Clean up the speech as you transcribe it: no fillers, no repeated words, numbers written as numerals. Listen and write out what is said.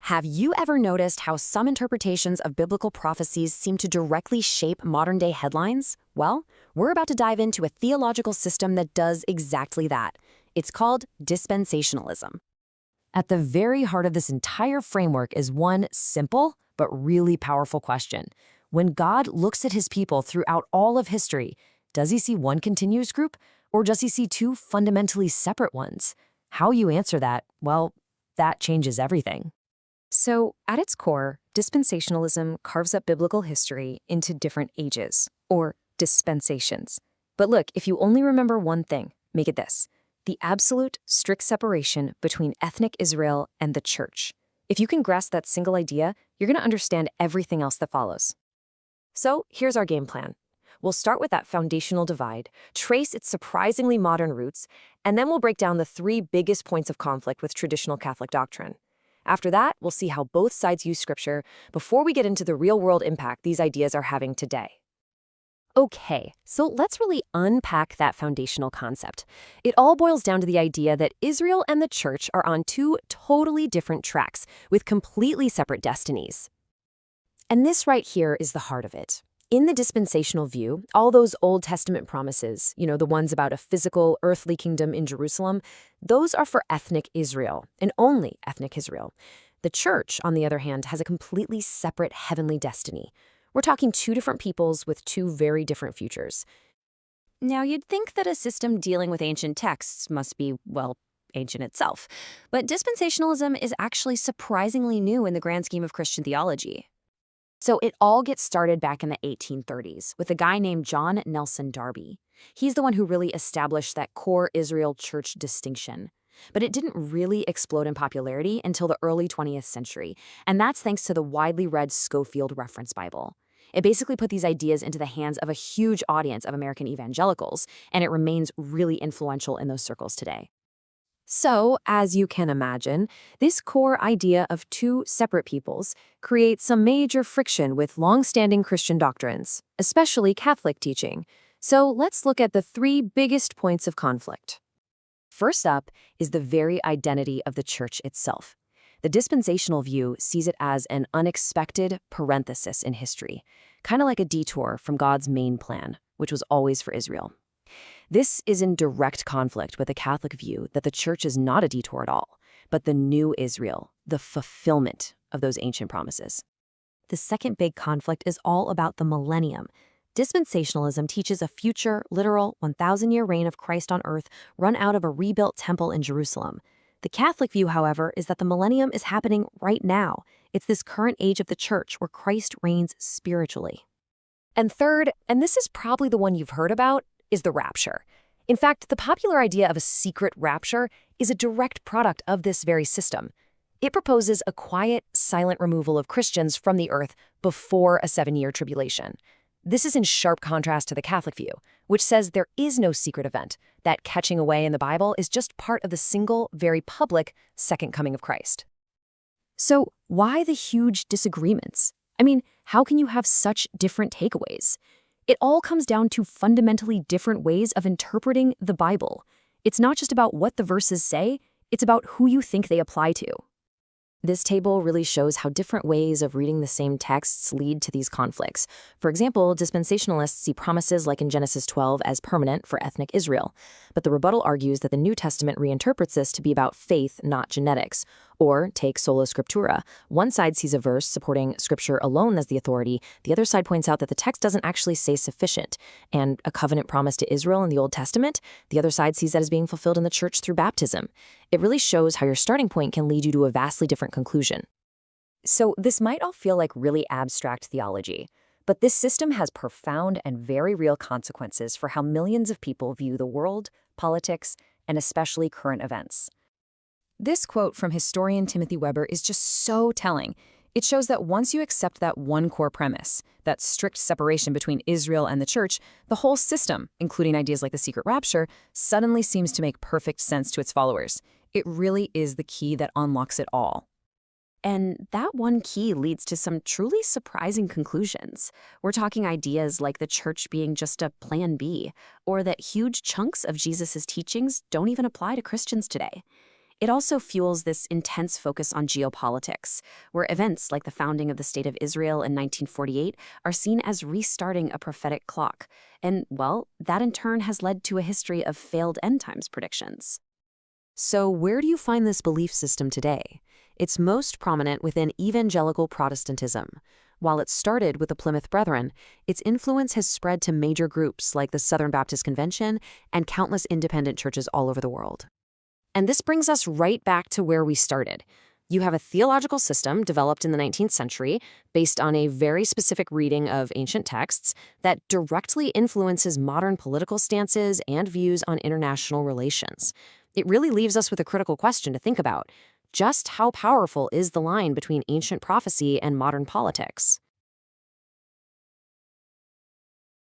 Have you ever noticed how some interpretations of biblical prophecies seem to directly shape modern-day headlines? Well, we're about to dive into a theological system that does exactly that. It's called dispensationalism. At the very heart of this entire framework is one simple but really powerful question. When God looks at his people throughout all of history, does he see one continuous group, or does he see two fundamentally separate ones? How you answer that, well, that changes everything. So, at its core, dispensationalism carves up biblical history into different ages, or dispensations. But look, if you only remember one thing, make it this: the absolute, strict separation between ethnic Israel and the church. If you can grasp that single idea, you're going to understand everything else that follows. So, here's our game plan. We'll start with that foundational divide, trace its surprisingly modern roots, and then we'll break down the three biggest points of conflict with traditional Catholic doctrine. After that, we'll see how both sides use Scripture before we get into the real-world impact these ideas are having today. Okay, so let's really unpack that foundational concept. It all boils down to the idea that Israel and the church are on two totally different tracks with completely separate destinies. And this right here is the heart of it. In the dispensational view, all those Old Testament promises, the ones about a physical, earthly kingdom in Jerusalem, those are for ethnic Israel, and only ethnic Israel. The church, on the other hand, has a completely separate heavenly destiny. We're talking two different peoples with two very different futures. Now, you'd think that a system dealing with ancient texts must be, well, ancient itself. But dispensationalism is actually surprisingly new in the grand scheme of Christian theology. So it all gets started back in the 1830s with a guy named John Nelson Darby. He's the one who really established that core Israel church distinction. But it didn't really explode in popularity until the early 20th century, and that's thanks to the widely read Scofield Reference Bible. It basically put these ideas into the hands of a huge audience of American evangelicals, and it remains really influential in those circles today. So, as you can imagine, this core idea of two separate peoples creates some major friction with long-standing Christian doctrines, especially Catholic teaching. So let's look at the three biggest points of conflict. First up is the very identity of the church itself. The dispensational view sees it as an unexpected parenthesis in history, kind of like a detour from God's main plan, which was always for Israel. This is in direct conflict with the Catholic view that the church is not a detour at all, but the new Israel, the fulfillment of those ancient promises. The second big conflict is all about the Millennium. Dispensationalism teaches a future, literal, 1,000-year reign of Christ on earth run out of a rebuilt temple in Jerusalem. The Catholic view, however, is that the Millennium is happening right now. It's this current age of the church where Christ reigns spiritually. And third, and this is probably the one you've heard about, is the rapture. In fact, the popular idea of a secret rapture is a direct product of this very system. It proposes a quiet, silent removal of Christians from the earth before a 7-year tribulation. This is in sharp contrast to the Catholic view, which says there is no secret event, that catching away in the Bible is just part of the single, very public second coming of Christ. So why the huge disagreements? I mean, how can you have such different takeaways? It all comes down to fundamentally different ways of interpreting the Bible. It's not just about what the verses say, it's about who you think they apply to. This table really shows how different ways of reading the same texts lead to these conflicts. For example, dispensationalists see promises like in Genesis 12 as permanent for ethnic Israel, but the rebuttal argues that the New Testament reinterprets this to be about faith, not genetics. Or take sola scriptura. One side sees a verse supporting Scripture alone as the authority. The other side points out that the text doesn't actually say sufficient. And a covenant promise to Israel in the Old Testament, the other side sees that as being fulfilled in the church through baptism. It really shows how your starting point can lead you to a vastly different conclusion. So this might all feel like really abstract theology, but this system has profound and very real consequences for how millions of people view the world, politics, and especially current events. This quote from historian Timothy Weber is just so telling. It shows that once you accept that one core premise, that strict separation between Israel and the church, the whole system, including ideas like the secret rapture, suddenly seems to make perfect sense to its followers. It really is the key that unlocks it all. And that one key leads to some truly surprising conclusions. We're talking ideas like the church being just a plan B, or that huge chunks of Jesus' teachings don't even apply to Christians today. It also fuels this intense focus on geopolitics, where events like the founding of the State of Israel in 1948 are seen as restarting a prophetic clock. And, well, that in turn has led to a history of failed end times predictions. So, where do you find this belief system today? It's most prominent within Evangelical Protestantism. While it started with the Plymouth Brethren, its influence has spread to major groups like the Southern Baptist Convention and countless independent churches all over the world. And this brings us right back to where we started. You have a theological system developed in the 19th century based on a very specific reading of ancient texts that directly influences modern political stances and views on international relations. It really leaves us with a critical question to think about. Just how powerful is the line between ancient prophecy and modern politics?